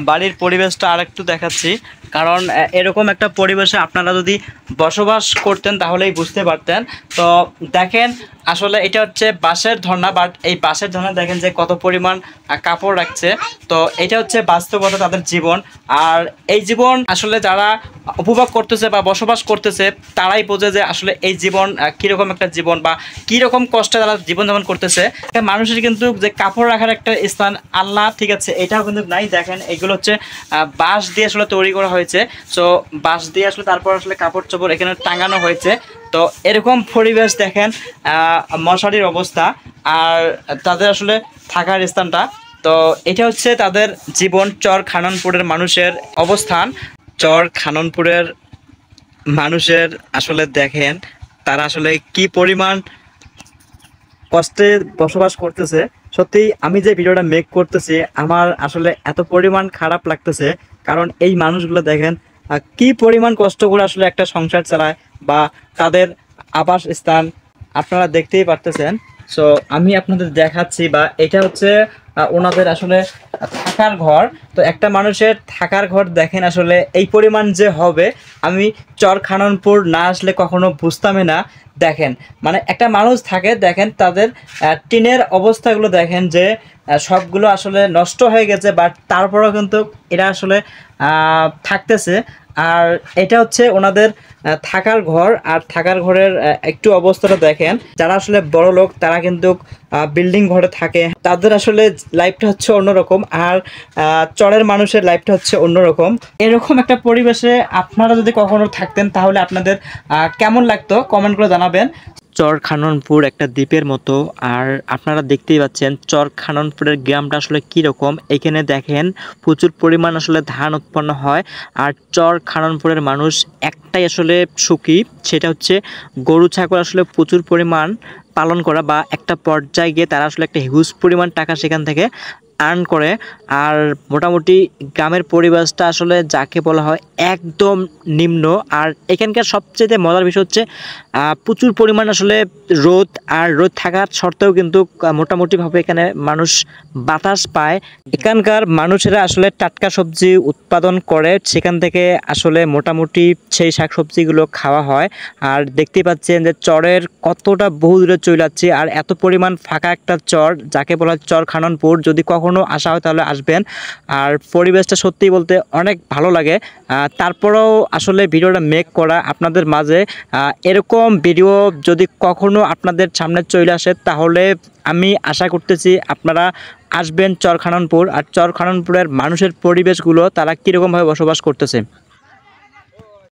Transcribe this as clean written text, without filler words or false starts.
বাড়ির পরিবেশটা আরেকটু দেখাচ্ছি। কারণ এরকম একটা পরিবেশে আপনারা যদি বসবাস করতেন তাহলেই বুঝতে পারতেন। তো দেখেন, আসলে এটা হচ্ছে বাঁশের ধরনা, বাট এই বাঁশের ধরনা দেখেন যে কত পরিমাণ কাপড় রাখছে। তো এটা হচ্ছে বাস্তবতা তাদের জীবন। আর এই জীবন আসলে যারা উপভোগ করতেছে বা বসবাস করতেছে তারাই বোঝে যে আসলে এই জীবন কীরকম একটা জীবন বা কীরকম কষ্টে তারা জীবনযাপন করতেছে। মানুষের কিন্তু যে কাপড় রাখার একটা স্থান আল্লাহ, ঠিক আছে, এটাও কিন্তু নাই। দেখেন এগুলো হচ্ছে বাঁশ দিয়ে আসলে তৈরি করা হয়েছে। সো বাঁশ দিয়ে আসলে তারপর আসলে কাপড় চোপড় এখানে টাঙানো হয়েছে। তো এরকম পরিবেশ দেখেন, মশারির অবস্থা আর তাদের আসলে থাকার স্থানটা। তো এটা হচ্ছে তাদের জীবন। চর খাননপুরের মানুষের অবস্থান। চর খাননপুরের মানুষের আসলে দেখেন তারা আসলে কি পরিমাণ কষ্টে বসবাস করতেছে। সত্যি আমি যে ভিডিওটা মেক করতেছি আমার আসলে এত পরিমাণ খারাপ লাগতেছে। কারণ এই মানুষগুলো দেখেন কি পরিমাণ কষ্ট করে আসলে একটা সংসার চালায় বা তাদের আবাস স্থান আপনারা দেখতেই পারতেছেন। সো আমি আপনাদের দেখাচ্ছি, বা এটা হচ্ছে ওনাদের আসলে থাকার ঘর। তো একটা মানুষের থাকার ঘর দেখেন আসলে এই পরিমাণ যে হবে আমি চর খাননপুর না আসলে কখনো বুঝতামই না। দেখেন মানে একটা মানুষ থাকে, দেখেন তাদের টিনের অবস্থাগুলো দেখেন যে সবগুলো আসলে নষ্ট হয়ে গেছে, বাট তারপরেও কিন্তু এরা আসলে থাকতেছে। আর এটা হচ্ছে ওনাদের থাকার ঘর। আর থাকার ঘরের একটু অবস্থাটা দেখেন, যারা আসলে বড় লোক তারা কিন্তু বিল্ডিং ঘরে থাকে, তাদের আসলে লাইফটা হচ্ছে অন্যরকম। আর চরের মানুষের লাইফটা হচ্ছে অন্যরকম। এরকম একটা পরিবেশে আপনারা যদি কখনো থাকতেন তাহলে আপনাদের কেমন লাগতো কমেন্ট করে জানাবেন। চর খাননপুর একটা দ্বীপের মতো। আর আপনারা দেখতেই পাচ্ছেন চর খাননপুরের গ্রামটা আসলে কীরকম। এখানে দেখেন প্রচুর পরিমাণ আসলে ধান উৎপন্ন হয়। আর চর খাননপুরের মানুষ একটাই আসলে সুখী, সেটা হচ্ছে গরু ছাগল আসলে প্রচুর পরিমাণ পালন করা, বা একটা পর্যায়ে গিয়ে তারা আসলে একটা হিউজ পরিমাণ টাকা সেখান থেকে আর্ন করে। আর মোটামুটি গ্রামের পরিবেশটা আসলে যাকে বলা হয় একদম নিম্ন। আর এখানকার সবচেয়ে মজার বিষয় হচ্ছে প্রচুর পরিমাণ আসলে রোদ। আর রোদ থাকার সত্ত্বেও কিন্তু মোটামুটিভাবে এখানে মানুষ বাতাস পায়। এখানকার মানুষেরা আসলে টাটকা সবজি উৎপাদন করে, সেখান থেকে আসলে মোটামুটি সেই শাকসবজিগুলো খাওয়া হয়। আর দেখতেই পাচ্ছেন যে চরের কতটা বহু দূরে চলে যাচ্ছে। আর এত পরিমাণ ফাঁকা একটা চর যাকে বলা হয় চর খাননপুর, যদি কখনো আসা হয় তাহলে আসবেন। আর পরিবেশটা সত্যি বলতে অনেক ভালো লাগে। তারপরেও আসলে ভিডিওটা মেক করা আপনাদের মাঝে। এরকম ভিডিও যদি কখনো আপনাদের সামনে চলে আসে তাহলে আমি আশা করতেছি আপনারা আসবেন চর খাননপুর। আর চর খাননপুরের মানুষের পরিবেশগুলো তারা কীরকমভাবে বসবাস করতেছে।